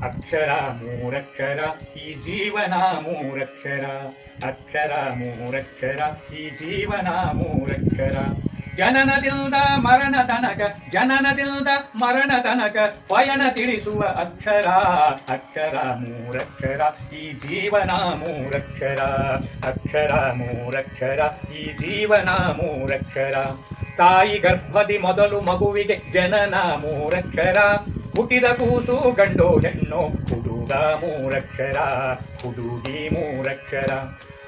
ಅಕ್ಷರ ಮೂರಕ್ಷರ ಈ ಜೀವನ ಮೂರಕ್ಷರ ಅಕ್ಷರ ಮೂರಕ್ಷರ ಈ ಜೀವನ ಮೂರಕ್ಷರ ಜನನದಿಂದ ಮರಣ ತನಕ ಜನನದಿಂದ ಮರಣ ತನಕ ಪಯಣ ತಿಳಿಸುವ ಅಕ್ಷರ ಅಕ್ಷರ ಮೂರಕ್ಷರ ಈ ಜೀವನ ಮೂರಕ್ಷರ ಅಕ್ಷರ ಮೂರಕ್ಷರ ಈ ಜೀವನ ಮೂರಕ್ಷರ ತಾಯಿ ಗರ್ಭದಿ ಮೊದಲು ಮಗುವಿಗೆ ಜನನ ಮೂರಕ್ಷರ ಹುಟ್ಟಿದ ಕೂಸು ಗಂಡು ಹೆಣ್ಣು ಹುಡುಗ ಮೂರಕ್ಷರ ಹುಡುಗಿ ಮೂರಕ್ಷರ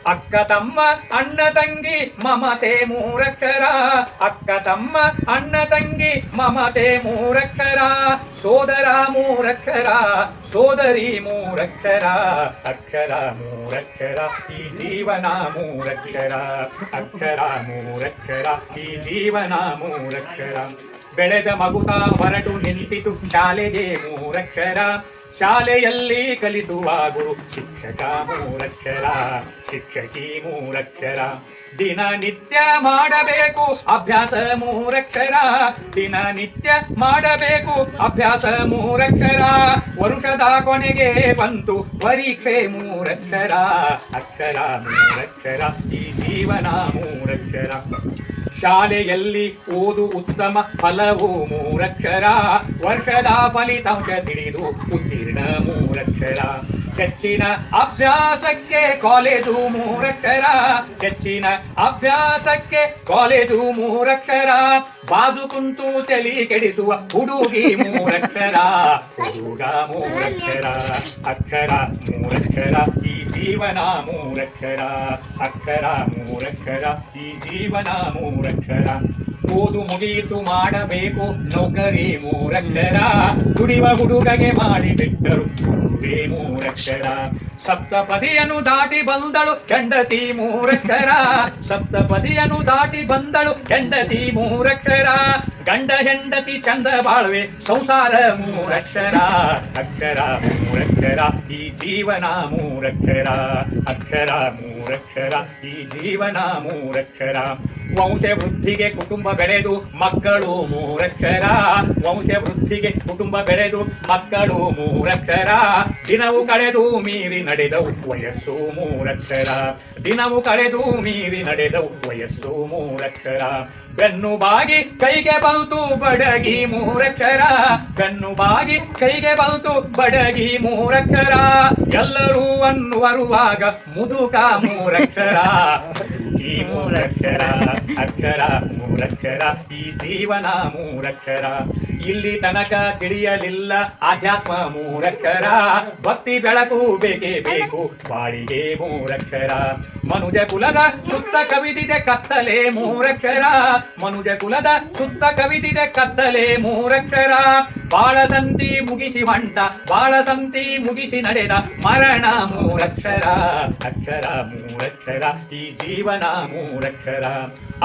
ಅಕ್ಕ ತಮ್ಮ ಅಣ್ಣ ತಂಗಿ ಮಮತೆ ಮೂರಕ್ಷರ ಅಕ್ಕ ತಮ್ಮ ಅಣ್ಣ ತಂಗಿ ಮಮತೆ ಮೂರಕ್ಷರ ಸೋದರ ಮೂರಕ್ಷರ ಸೋದರಿ ಮೂರಕ್ಷರ ಅಕ್ಷರ ಮೂರಕ್ಷರ ಈ ಜೀವನ ಮೂರಕ್ಷರ ಅಕ್ಷರ ಮೂರಕ್ಷರ ಈ ಜೀವನ ಮೂರಕ್ಷರ ಬೆಳೆದ ಮಗುತ ಹೊರಟು ನಿಂತಿತು ಶಾಲೆಗೆ ಮೂರಕ್ಷರ ಶಾಲೆಯಲ್ಲಿ ಕಲಿಸುವ ಗುರು ಶಿಕ್ಷಕ ಮೂರಕ್ಷರ ಶಿಕ್ಷಕಿ ಮೂರಕ್ಷರ ದಿನನಿತ್ಯ ಮಾಡಬೇಕು ಅಭ್ಯಾಸ ಮೂರಕ್ಷರ ದಿನನಿತ್ಯ ಮಾಡಬೇಕು ಅಭ್ಯಾಸ ಮೂರಕ್ಷರ ವರುಷದ ಕೊನೆಗೆ ಬಂತು ಪರೀಕ್ಷೆ ಮೂರಕ್ಷರ ಅಕ್ಷರ ಮೂರಕ್ಷರ ಈ ಜೀವನ ಮೂರಕ್ಷರ ಶಾಲೆಯಲ್ಲಿ ಓದು ಉತ್ತಮ ಫಲವು ಮೂರಕ್ಷರ ವರ್ಷದ ಫಲಿತಾಂಶ ತಿಳಿದು ಉತ್ತೀರ್ಣ ಮೂರಕ್ಷರ ಹೆಚ್ಚಿನ ಅಭ್ಯಾಸಕ್ಕೆ ಕಾಲೇಜು ಮೂರಕ್ಷರ ಹೆಚ್ಚಿನ ಅಭ್ಯಾಸಕ್ಕೆ ಕಾಲೇಜು ಮೂರಕ್ಷರ ಬಾಜು ಕುಂತು ತಲೆ ಕೆಡಿಸುವ ಹುಡುಗಿ ಮೂರಕ್ಷರ ಹುಡುಗ ಮೂರಕ್ಷರ ಅಕ್ಷರ ಮೂರಕ್ಷರ ಈ ಜೀವನ ಮೂರಕ್ಷರ ಅಕ್ಷರ ಮೂರಕ್ಷರ ಈ ಜೀವನ ಮೂರಕ್ಷರ ಓದು ಮುಗಿಯಿತು ಮಾಡಬೇಕು ನೌಕರಿ ಮೂರಕ್ಷರ ದುಡಿವ ಹುಡುಗಗೆ ಮಾಡಿಬಿಟ್ಟರು ಗುರುವೇ ಮೂರಕ್ಷರ ಸಪ್ತಪದಿಯನ್ನು ದಾಟಿ ಬಂದಳು ಹೆಂಡತಿ ಮೂರಕ್ಷರ ಸಪ್ತಪದಿಯನ್ನು ದಾಟಿ ಬಂದಳು ಹೆಂಡತಿ ಮೂರಕ್ಷರ ಗಂಡ ಹೆಂಡತಿ ಚಂದ ಬಾಳ್ವೆ ಸಂಸಾರ ಮೂರಕ್ಷರ ಅಕ್ಷರ ಮೂರಕ್ಷರ ಈ ಜೀವನ ಮೂರಕ್ಷರ ಅಕ್ಷರ ಮೂರಕ್ಷರ ಈ ಜೀವನ ಮೂರಕ್ಷರ ವಂಶ ವೃದ್ಧಿಗೆ ಕುಟುಂಬ ಬೆಳೆದು ಮಕ್ಕಳು ಮೂರಕ್ಷರ ವಂಶ ವೃದ್ಧಿಗೆ ಕುಟುಂಬ ಬೆಳೆದು ಮಕ್ಕಳು ಮೂರಕ್ಷರ ದಿನವು ಕಳೆದು ಮೀರಿ ನಡೆದವು ವಯಸ್ಸು ಮೂರಕ್ಷರ ದಿನವು ಕಳೆದು ಮೀರಿ ನಡೆದವು ವಯಸ್ಸು ಮೂರಕ್ಷರ ಬೆನ್ನು ಬಾಗಿ ಕೈಗೆ ಬಂತು ಬಡಗಿ ಮೂರಕ್ಷರ ಬೆನ್ನು ಬಾಗಿ ಕೈಗೆ ಬಂತು ಬಡಗಿ ಮೂರಕ್ಷರ ಎಲ್ಲರೂ ಅನ್ನುವರುವಾಗ ಮುದುಕ ಮೂರಕ್ಷರ ಈ ಮೂರಕ್ಷರ ಅಕ್ಷರ ಮೂರಕ್ಷರ ಈ ಜೀವನ ಮೂರಕ್ಷರ ಇಲ್ಲಿ ತನಕ ತಿಳಿಯಲಿಲ್ಲ ಆಧ್ಯಾತ್ಮ ಮೂರಕ್ಷರ ಭಕ್ತಿ ಬೆಳಕು ಬೇಕೇ ಬೇಕು ಬಾಳಿಗೆ ಮೂರಕ್ಷರ ಮನುಜ ಕುಲದ ಸುತ್ತ ಕವಿದಿದೆ ಕತ್ತಲೆ ಮೂರಕ್ಷರ ಮನುಜ ಕುಲದ ಸುತ್ತ ಕವಿದಿದೆ ಕತ್ತಲೆ ಮೂರಕ್ಷರ ಬಾಳಸಂತಿ ಮುಗಿಸಿ ಹೊಂಟ ಬಾಳಸಂತಿ ಮುಗಿಸಿ ನಡೆದ ಮರಣ ಮೂರಕ್ಷರ ಅಕ್ಷರ ಮೂರಕ್ಷರ ಈ ಜೀವನ ಮೂರಕ್ಷರ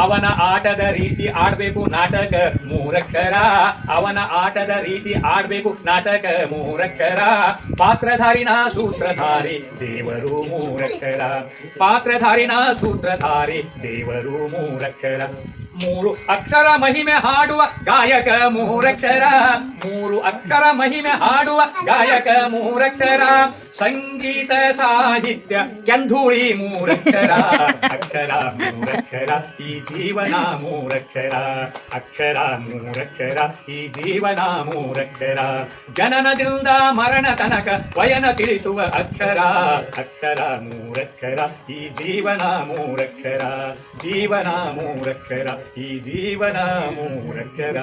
ಅವನ ಆಟದ ರೀತಿ ಆಡ್ಬೇಕು ನಾಟಕ ಮೂರಕ್ಷರ ಅವನ ಆಟದ ರೀತಿ ಆಡ್ಬೇಕು ನಾಟಕ ಮೂರಕ್ಷರ ಪಾತ್ರಧಾರಿನ ಸೂತ್ರಧಾರಿ ದೇವರು ಮೂರಕ್ಷರ ಪಾತ್ರಧಾರಿನ ಸೂತ್ರಧಾರಿ ದೇವರು ಮೂರಕ್ಷರ ಮೂರು ಅಕ್ಷರ ಮಹಿಮೆ ಹಾಡುವ ಗಾಯಕ ಮೂರಕ್ಷರ ಮೂರು ಅಕ್ಷರ ಮಹಿಮೆ ಹಾಡುವ ಗಾಯಕ ಮೂರಕ್ಷರ ಸಂಗೀತ ಸಾಹಿತ್ಯ ಕೆಂಧೂಳಿ ಮೂರಕ್ಷರ ಅಕ್ಷರ ಮೂರಕ್ಷರ ಈ ಜೀವನ ಮೂರಕ್ಷರ ಅಕ್ಷರ ಮೂರಕ್ಷರ ಈ ಜೀವನ ಮೂರಕ್ಷರ ಜನನದಿಂದ ಮರಣ ತನಕ ವಯನ ತಿಳಿಸುವ ಅಕ್ಷರ ಅಕ್ಷರ ಮೂರಕ್ಷರ ಈ ಜೀವನ ಮೂರಕ್ಷರ ಜೀವನ ಮೂರಕ್ಷರ ಈ ಜೀವನ ಮೂರಕ್ಷರ